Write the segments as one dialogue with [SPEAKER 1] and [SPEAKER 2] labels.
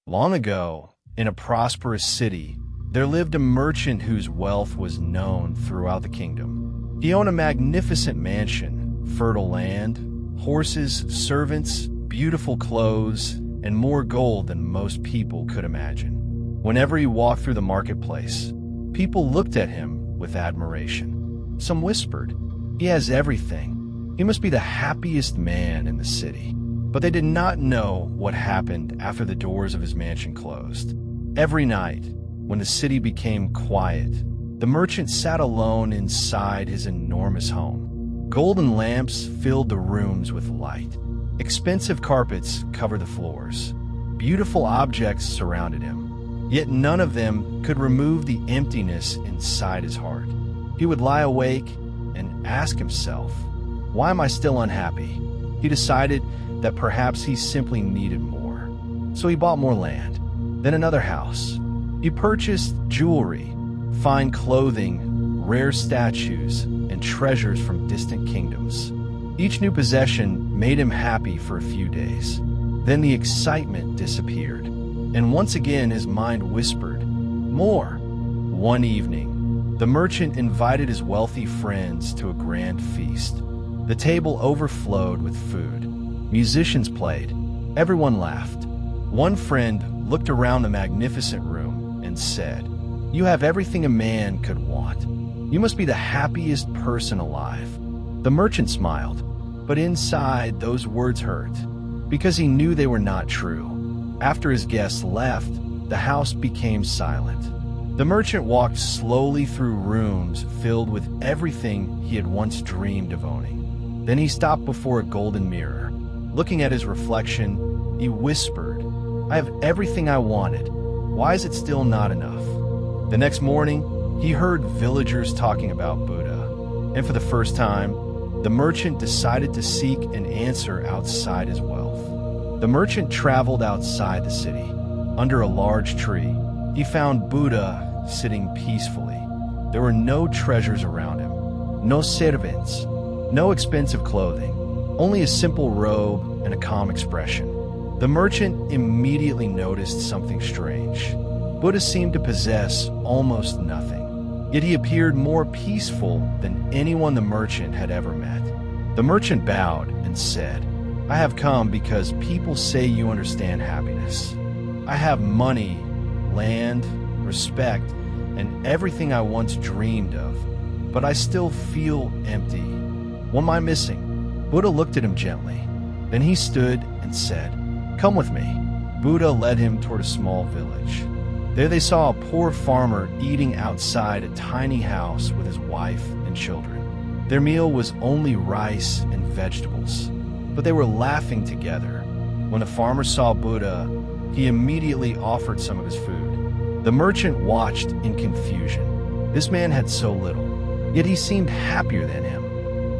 [SPEAKER 1] Long ago, in a prosperous city, there lived a merchant whose wealth was known throughout the kingdom. He owned a magnificent mansion, fertile land, horses, servants, beautiful clothes, and more gold than most people could imagine. Whenever he walked through the marketplace, people looked at him with admiration. Some whispered, "He has everything. He must be the happiest man in the city." But they did not know what happened after the doors of his mansion closed. Every night, when the city became quiet, the merchant sat alone inside his enormous home. Golden lamps filled the rooms with light. Expensive carpets covered the floors. Beautiful objects surrounded him. Yet none of them could remove the emptiness inside his heart. He would lie awake and ask himself, "Why am I still unhappy?" He decided that perhaps he simply needed more. So he bought more land, then another house. He purchased jewelry, fine clothing, rare statues, and treasures from distant kingdoms. Each new possession made him happy for a few days. Then the excitement disappeared, and once again his mind whispered, "More." One evening, the merchant invited his wealthy friends to a grand feast. The table overflowed with food. Musicians played. Everyone laughed. One friend looked around the magnificent room and said, "You have everything a man could want. You must be the happiest person alive." The merchant smiled, but inside those words hurt, because he knew they were not true. After his guests left, the house became silent. The merchant walked slowly through rooms filled with everything he had once dreamed of owning. Then he stopped before a golden mirror. Looking at his reflection, he whispered, "I have everything I wanted. Why is it still not enough?" The next morning, he heard villagers talking about Buddha. And for the first time, the merchant decided to seek an answer outside his wealth. The merchant traveled outside the city. Under a large tree, he found Buddha sitting peacefully. There were no treasures around him, no servants, no expensive clothing, only a simple robe and a calm expression. The merchant immediately noticed something strange. Buddha seemed to possess almost nothing, yet he appeared more peaceful than anyone the merchant had ever met. The merchant bowed and said, "I have come because people say you understand happiness. I have money, land, respect, and everything I once dreamed of, but I still feel empty. What am I missing?" Buddha looked at him gently. Then he stood and said, "Come with me." Buddha led him toward a small village. There they saw a poor farmer eating outside a tiny house with his wife and children. Their meal was only rice and vegetables, but they were laughing together. When the farmer saw Buddha, he immediately offered some of his food. The merchant watched in confusion. This man had so little, yet he seemed happier than him.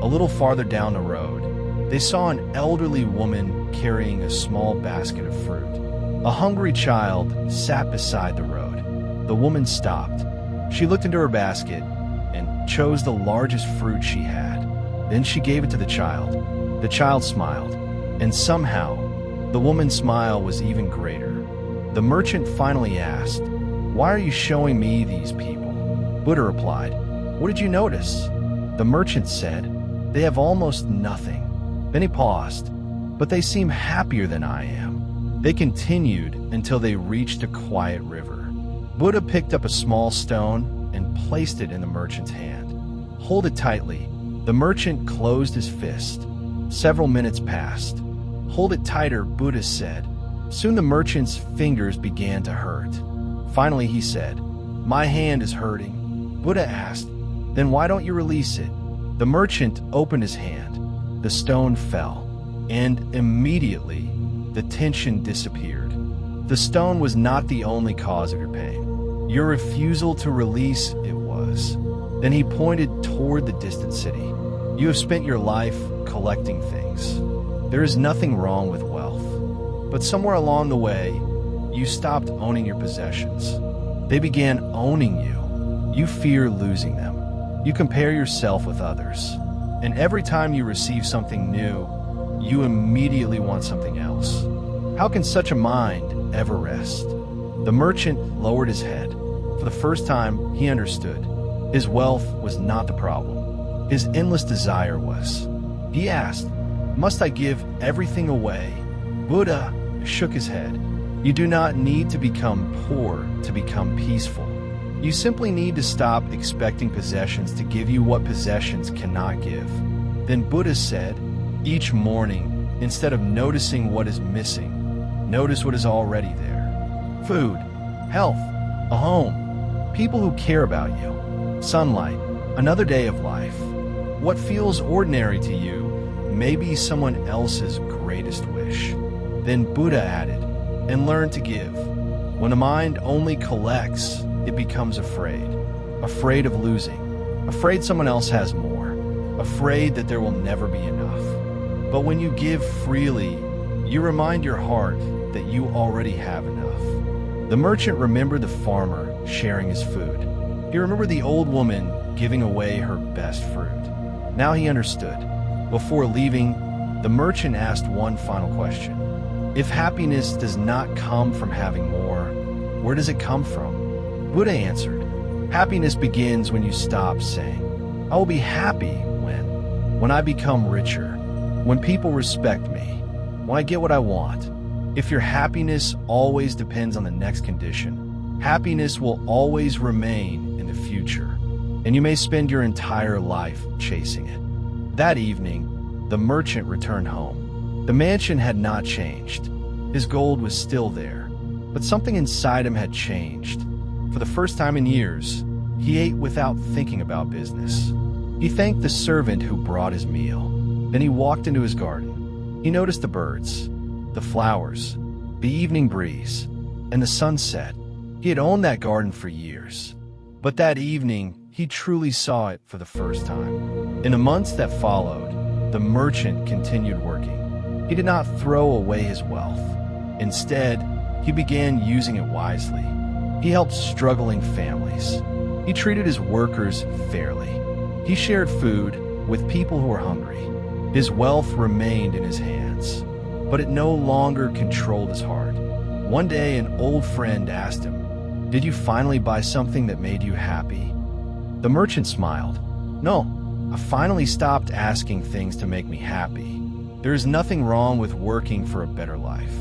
[SPEAKER 1] A little farther down the road, they saw an elderly woman carrying a small basket of fruit. A hungry child sat beside the road. The woman stopped. She looked into her basket and chose the largest fruit she had. Then she gave it to the child. The child smiled, and somehow, the woman's smile was even greater. The merchant finally asked, "Why are you showing me these people?" Buddha replied, "What did you notice?" The merchant said, "They have almost nothing." Then he paused, "But they seem happier than I am." They continued until they reached a quiet river. Buddha picked up a small stone and placed it in the merchant's hand. "Hold it tightly." The merchant closed his fist. Several minutes passed. "Hold it tighter," Buddha said. Soon the merchant's fingers began to hurt. Finally he said, "My hand is hurting." Buddha asked, "Then why don't you release it?" The merchant opened his hand. The stone fell, and immediately the tension disappeared. The stone was not the only cause of your pain. Your refusal to release it was. Then he pointed toward the distant city. "You have spent your life collecting things. There is nothing wrong with wealth. But somewhere along the way, you stopped owning your possessions. They began owning you. You fear losing them. You compare yourself with others. And every time you receive something new, you immediately want something else. How can such a mind ever rest. The merchant lowered his head. For the first time, he understood. His wealth was not the problem. His endless desire was. He asked, "Must I give everything away?" Buddha shook his head. You do not need to become poor to become peaceful. You simply need to stop expecting possessions to give you what possessions cannot give. Then Buddha said, each morning, instead of noticing what is missing, notice what is already there. Food, health, a home, people who care about you, sunlight, another day of life. What feels ordinary to you may be someone else's greatest wish. Then Buddha added, and learn to give. When the mind only collects, it becomes afraid. Afraid of losing. Afraid someone else has more. Afraid that there will never be enough. But when you give freely, you remind your heart that you already have enough. The merchant remembered the farmer sharing his food. He remembered the old woman giving away her best fruit. Now he understood. Before leaving, the merchant asked one final question. If happiness does not come from having more, where does it come from? Buddha answered, happiness begins when you stop saying, I will be happy when I become richer, when people respect me, when I get what I want. If your happiness always depends on the next condition, happiness will always remain in the future, and you may spend your entire life chasing it. That evening, the merchant returned home. The mansion had not changed. His gold was still there, but something inside him had changed. For the first time in years, he ate without thinking about business. He thanked the servant who brought his meal. Then he walked into his garden. He noticed the birds, the flowers, the evening breeze, and the sunset. He had owned that garden for years. But that evening, he truly saw it for the first time. In the months that followed, the merchant continued working. He did not throw away his wealth. Instead, he began using it wisely. He helped struggling families. He treated his workers fairly. He shared food with people who were hungry. His wealth remained in his hands, but it no longer controlled his heart. One day, an old friend asked him, "Did you finally buy something that made you happy?" The merchant smiled. "No, I finally stopped asking things to make me happy. There is nothing wrong with working for a better life.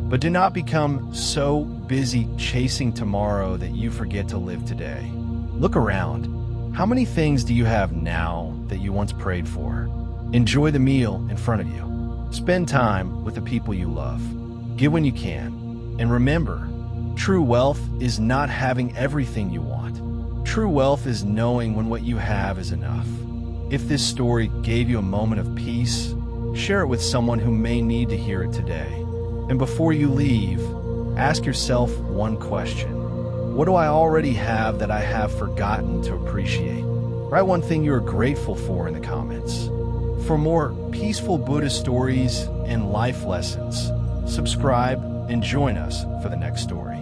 [SPEAKER 1] But do not become so busy chasing tomorrow that you forget to live today." Look around. How many things do you have now that you once prayed for? Enjoy the meal in front of you. Spend time with the people you love. Give when you can. And remember, true wealth is not having everything you want. True wealth is knowing when what you have is enough. If this story gave you a moment of peace, share it with someone who may need to hear it today. And before you leave, ask yourself one question. What do I already have that I have forgotten to appreciate? Write one thing you are grateful for in the comments. For more peaceful Buddhist stories and life lessons, subscribe and join us for the next story.